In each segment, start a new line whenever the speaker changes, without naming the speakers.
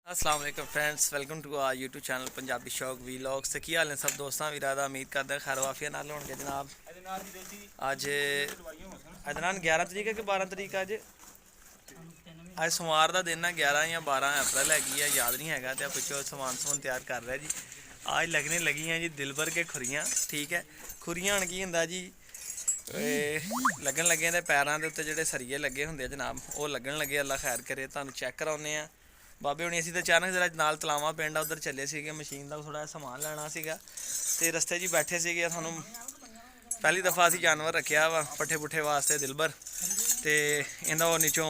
अस्सलाम वालेकुम friends, welcome to our YouTube channel Punjabi Shauq vlogs. तो की हाल है सब दोस्तों वीरा दा? उम्मीद करदा खैर वाफिया नाल होणगे जनाब। अज अदनान 11 तरीक है कि 12 तरीक अज सोमवार का दिन है। 11 या 12 अप्रैल हैगी है, याद नहीं है। तो पिछों समान समून तैयार कर रहा जी। आज लगने लगी हैं जी दिलबर के खुरियाँ। ठीक है, खुरियाँ हूँ की होंगे जी, लगन लगे ने पैरों के उत्ते जोड़े सरीए लगे होंगे जनाब, वो लगन लगे। अल्लाह खैर करे, तुहानू चैक कराने आ बाबे हुणी। असीं तो अचानक जरा नाल तलावा पिंड उधर चले थे, मशीन का थोड़ा समान लैना सीगा ते रस्ते च बैठे थे। सानू पहली दफ़ा असीं जानवर रखा वा पट्ठे पुट्ठे वास्ते दिलबर, तो इन्हों वो नीचों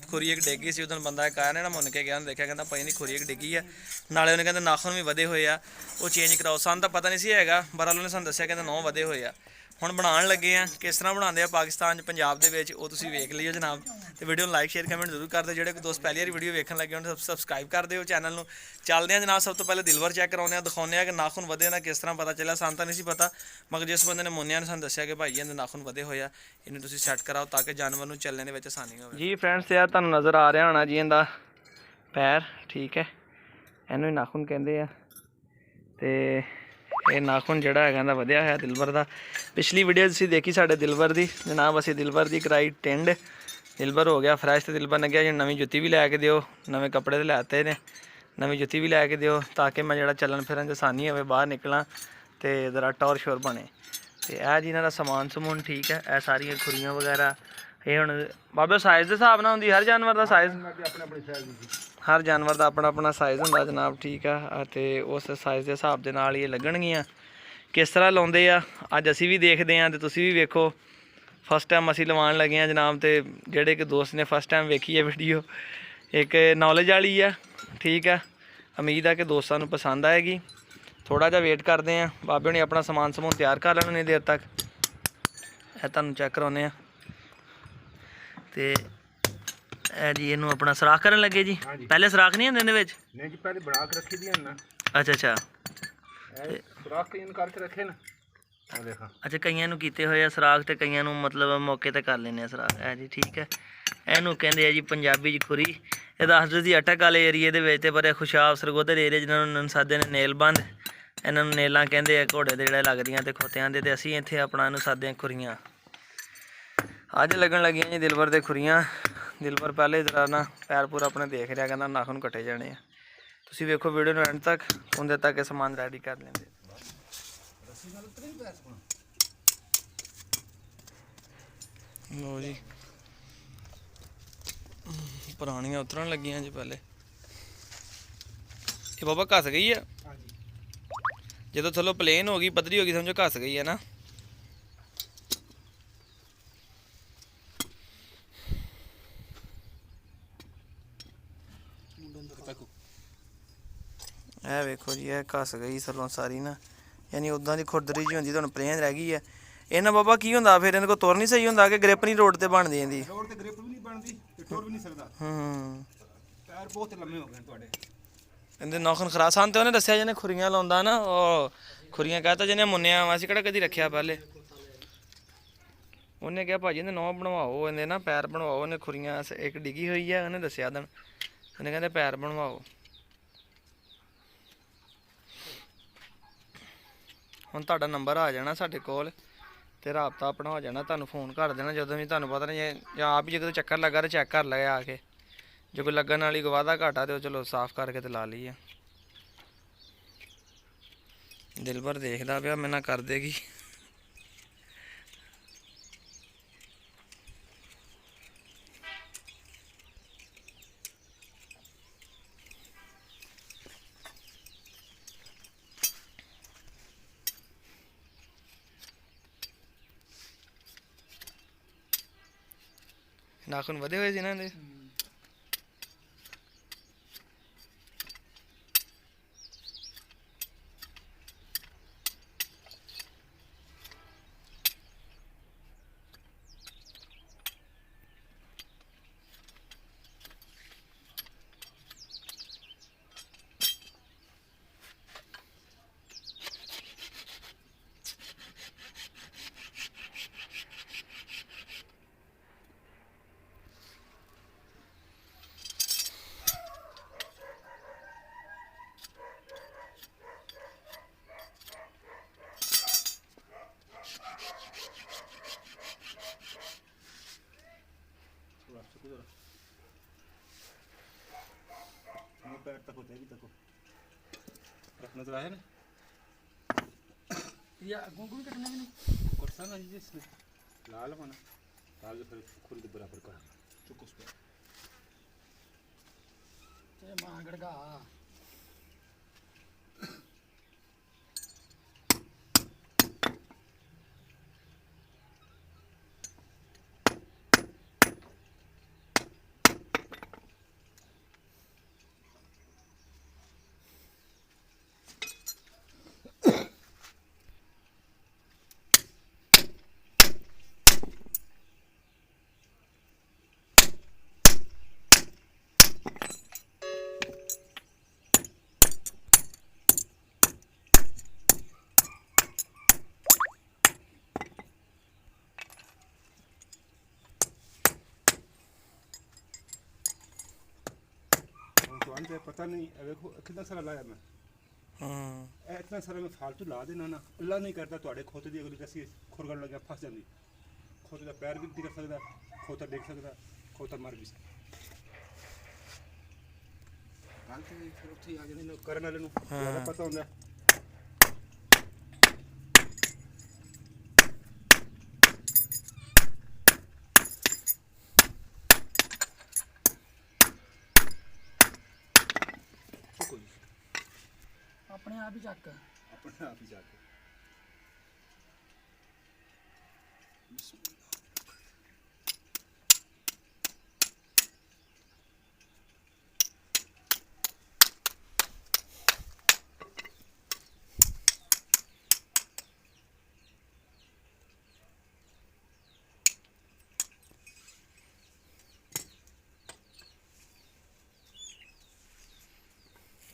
खुरी एक डिग्गी सी। उदन बंदा एक आया ने ना मुन के गया, उन्हें देखा कहता पता नहीं खुरी एक डिग्गी है। नाले उन्हें कहते नाखून भी वधे हुए आ, वो चेंज कराओ। सानू तो पता नहीं सी हैगा, बहरहाल उन्हें सानू दस्सिया कहते 9 वधे हुए आ। हुण बनाउण लगे हैं, किस तरह बनाते हैं पाकिस्तान पंजाब दे विच, वो तुसीं वेख लिओ जनाब। तो वीडियो लाइक शेयर कमेंट जरूर कर दो। जो दोस्त पहली बार वीडियो वेखन लगे उन्हें सबसक्राइब कर दो चैनल में। चलते हैं जनाब, सब तो पहले दिलवर चैक कराने, दिखाने कि नाखून वधे ना किस तरह पता चलिया। सानू तो नहीं पता, मगर जिस बंदे ने मुन्निया ने सानू दस्सिया कि भाई इन्हें नाखून वधे होए आ, इन्हें तुसीं सैट कराओ ताकि जानवर में चलने में आसानी हो जी। फ्रेंड्स यार तुहानू नज़र आ रहा होना जी इनका पैर, ठीक है, इनू नाखून कहते हैं। तो ये नाखून जोड़ा है वधिया है दिलबर का। पिछली वीडियो तुसीं देखी साडे दिलबर की जनाब, असीं दिलबर की कराई टिंड। दिलबर हो गया फ्रैश। तो दिलबर ने कहा जी नवीं जुत्ती भी लैके दिओ, नवे कपड़े तो लैते ने, नवीं जुत्ती भी लैके दिओ ताकि मैं जो चलन फिरन च आसानी हो, बाहर निकला तो जरा टौर शोर बने। तो यह जी इन्हों समान समून ठीक है। यह सारिया खुरियाँ वगैरह ये हुण बाबे साइज़ के हिसाब नाल हुंदी, हर जानवर का साइज़ हर जानवर का अपना अपना साइज़ होंदा जनाब, ठीक है। तो उस साइज़ के हिसाब के नाल ये लगणगियां। किस तरह लाउंदे आ अज असीं भी देखते हैं, तो तुसीं भी वेखो। फस्ट टाइम असीं लवाण लगे हैं जनाब, तो जेडे कि दोस्त ने फस्ट टाइम वेखी है वीडियो, एक नॉलेज वाली है, ठीक है। उम्मीद है कि दोस्तों को पसंद आएगी। थोड़ा जा वेट करते हैं, बाबे ने अपना समान समून तैयार कर लेना देर तक। यह तुहानू चैक कराने तो जी इनू अपना सुराख करन लगे जी। पहले सुराख नहीं होंदे इहदे विच?
नहीं जी, पहले बना के रखी दी ना।
अच्छा अच्छा,
सुराख कई करके रखे ना, और देखा।
अच्छा कईयां नू कीते होए आ सुराख, ते कईयां नू मतलब मौके ते कर लेने सुराख है जी, ठीक है। इनू कहंदे आ जी पंजाबी च खुरी। ये दस दो जी अटक वाले एरिए दे विच ते बड़े खुशाब सरगोदर एरिया जिन्होंने सादे ने नेल बंद, इन्होंने नेलां कहंदे आ घोड़े दे जिहड़े लगदियां ते खोत्यां दे। ते असीं इत्थे अपना इनू सादे खुरियां। अज लगन लगियां जी दिलबर दे खुरियां। दिलबर पहले जरा ना पैर पूरा अपने देख रहा, कहना नाखून कटे जाने। तुसीं वेखो वीडियो नूं एंड तक, उंदे तक समान रेडी कर लेंगे। लो जी पुरानियां उतरन लगियां जी। पहले ये बाबा घस गई है, जो थलो प्लेन हो गई पतली हो गई समझो घस गई है ना। है वेखो जी, है घस गई थलों सारी ना, यानी उदा की खुरदरी जी होंदी, तुहानूं प्लेन रह गई है। इन्हां बाबा की होंदा फिर इन्हां को तुर नहीं सही होंदा कि ग्रिप नहीं रोड ते बनदी इहदी?
रोड ते ग्रिप भी नहीं बनदी ते टुर भी नहीं सकदा। पैर बहुत लम्मे हो गए तुहाडे।
इहदे नाखून खराब सन। तो उन्हें दस्सिया जिन्हें खुरियां लाउंदा ना, वो खुरियां कहता जिन्हें मुन्निया, असीं किहड़ा कदी रखिया पहले। उन्हें कहा भाजी इहदे नौ बनवाओ, इहदे ना पैर बनवाओ। उन्हें खुरियां एक डिगी हुई है, उन्हें दस्सिया दिन, उन्हें कहते पैर बनवाओ। हुण तुहाडा नंबर आ जाना साडे कोल ते राबता अपना हो जाना, तुहानूं फोन कर देना जदों भी तुहानूं पता नहीं, जां आप ही जो चक्कर लगा तो चैक कर लगे आके। जो कोई लगन वाली वाधा घाटा तो चलो साफ करके तो ला लीए। दिलबर देखदा पिया मैं ना कर देगी। नाखून वधे हुए सी ना इहदे।
पैर तक होते भी तक रखना तो है ना
या गुंगुन कटना भी नहीं
कुर्सा ना जी इसमें लाल होना लाल फिर खुद बराबर कर चुक उस पे
ते मां गड़गा
तो पता नहीं देखो कितना सारा लाया मैं इतना सारा मैं फालतू ला देना ना अल्लाह नहीं करता थोड़े खोते की अगली कसी खुरगन लग फस जाती खोते का पैर भी दिख सकता खोता देख सकता खोता मर भी सकता फिर उत्थे आ जाने करन वाले नूं ज़्यादा पता होंदा
अपने आप ही चक
अपने आप ही जाके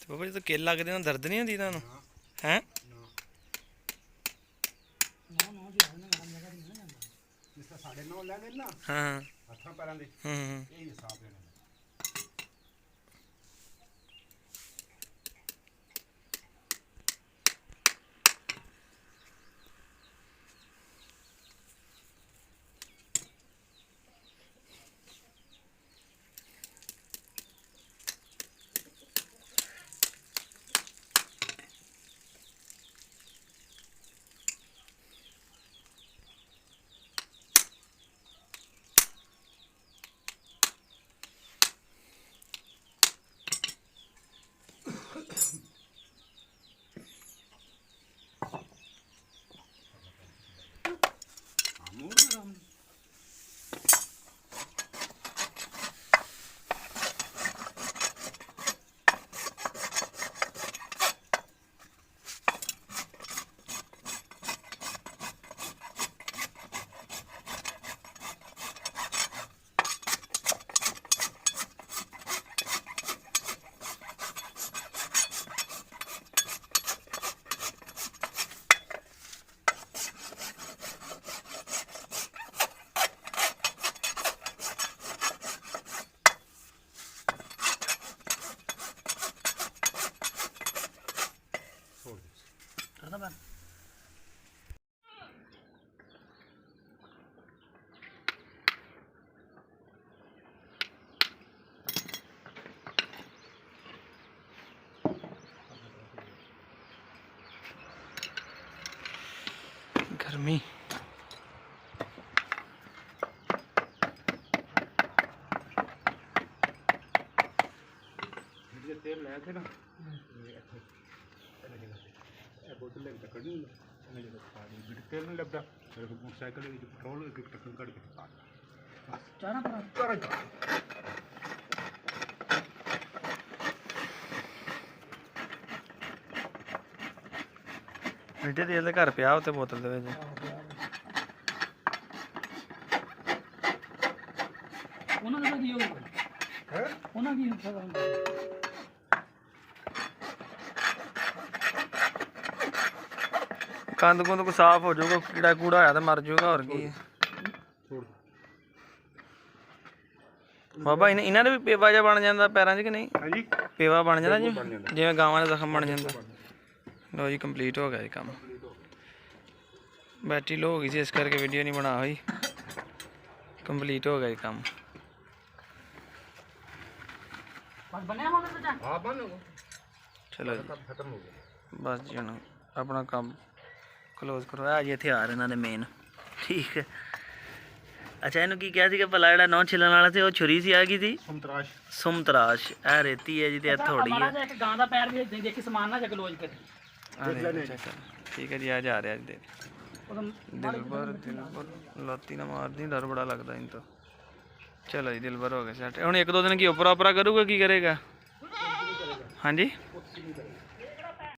ਤੇ ਬਾਬਾ ਜੀ ਤਾਂ ਕਿੱਲ ਲੱਗਦੇ ਨਾਲ ਦਰਦ ਨਹੀਂ ਹੁੰਦੀ ਤੁਹਾਨੂੰ ਹੈ
ਨਾ ਨਾ ਜੀ ਉਹਨੇ ਗਰਮ ਜਗ੍ਹਾ ਨਹੀਂ ਨਾ ਜਾਂਦਾ
जिस तरह 9.5 लेने ना
ਹਾਂ
हथा पैरों के
ਹੂੰ
यही हिसाब लेने
करना बन
गर्मी
जो तेल लाया थे ना बोतल लेके टक्कर नहीं तेल नहीं लगता मोटरसाइकिल पेट्रोल टक्कर कट के
चारा पर
ਮਿੱਠੇ ਤੇਲ ਦੇ ਘਰ ਪਿਆ ਉੱਤੇ ਬੋਤਲ ਦੇ ਵਿੱਚ
ਉਹਨਾਂ ਦਾ ਕੀ ਹੋਊਗਾ
है
ਉਹਨਾਂ ਕੀ ਫਾਇਦਾ ਹੁੰਦਾ
ਕੰਦ ਕੁੰਦ ਕੋ ਸਾਫ਼ ਹੋ ਜਾਊਗਾ ਕੀੜਾ ਕੂੜਾ ਹੋਇਆ ਤਾਂ ਮਰ ਜਾਊਗਾ ਹੋਰ ਕੀ ਹੈ। ਬਾਬਾ ਇਹਨਾਂ ਦੇ ਵੀ ਪੇਵਾ ਜਿਹਾ ਬਣ ਜਾਂਦਾ ਪੈਰਾਂ 'ਚ ਕਿ ਨਹੀਂ
हाँ जी
ਪੇਵਾ ਬਣ ਜਾਂਦਾ
ਬਿਲਕੁਲ ਬਣ ਜਾਂਦਾ।
ਜਿਵੇਂ ਗਾਵਾਂ ਦਾ ਜ਼ਖਮ ਬਣ ਜਾਂਦਾ ਲਓ ਜੀ ਕੰਪਲੀਟ ਹੋ ਗਿਆ ਇਹ ਕੰਮ ਬੈਟਰੀ ਲੋ ਹੋ ਗਈ ਸੀ ਇਸ ਕਰਕੇ ਵੀਡੀਓ ਨਹੀਂ ਬਣਾ ਹੋਈ ਕੰਪਲੀਟ ਹੋ ਗਿਆ ਇਹ ਕੰਮ
बस बनया होगा तो जा
हाँ बन हो
ਚਲੋ ਜੀ
खत्म हो गया
ਬਸ ਜੀ ਹੁਣ ਆਪਣਾ ਕੰਮ ਕਲੋਜ਼ ਕਰੋ ਆ ਜੀ ਹਥਿਆਰ ਇਹਨਾਂ ਦੇ ਮੇਨ ਠੀਕ ਹੈ ਅੱਛਾ ਇਹਨੂੰ ਕੀ ਕਿਹਾ ਸੀਗਾ ਭਲਾ ਜਿਹੜਾ ਨੌ ਛਿਲਣ ਵਾਲਾ ਸੀ ਉਹ ਛੁਰੀ ਸੀ ਆ ਗਈ ਸੀ
सुमतराश
ਸੁਮਤਰਾਸ਼ ਇਹ ਰੇਤੀ ਹੈ ਜੀ ਤੇ ਇਹ ਥੋੜੀ
माड़ा
ਹੈ
सा एक गां दा पैर भी देखी समान ना जग लोज कर
ਠੀਕ ਹੈ ਜੀ ਆ ਜਾ ਰਿਹਾ ਜੀ ਦੇ
उदम
ਦਿਲਬਰ ਲਾਤੀ ਨਾ ਮਾਰਦੀ ਡਰ ਬੜਾ ਲੱਗਦਾ ਇਨ ਤੋਂ ਚਲੋ ਜੀ ਦਿਲਬਰ ਹੋ ਗਿਆ ਸੈਟ ਹੁਣ ਇੱਕ ਦੋ ਦਿਨ ਕੀ ਉਪਰਾ ਉਪਰਾ ਕਰੂਗਾ ਕੀ ਕਰੇਗਾ ਹਾਂਜੀ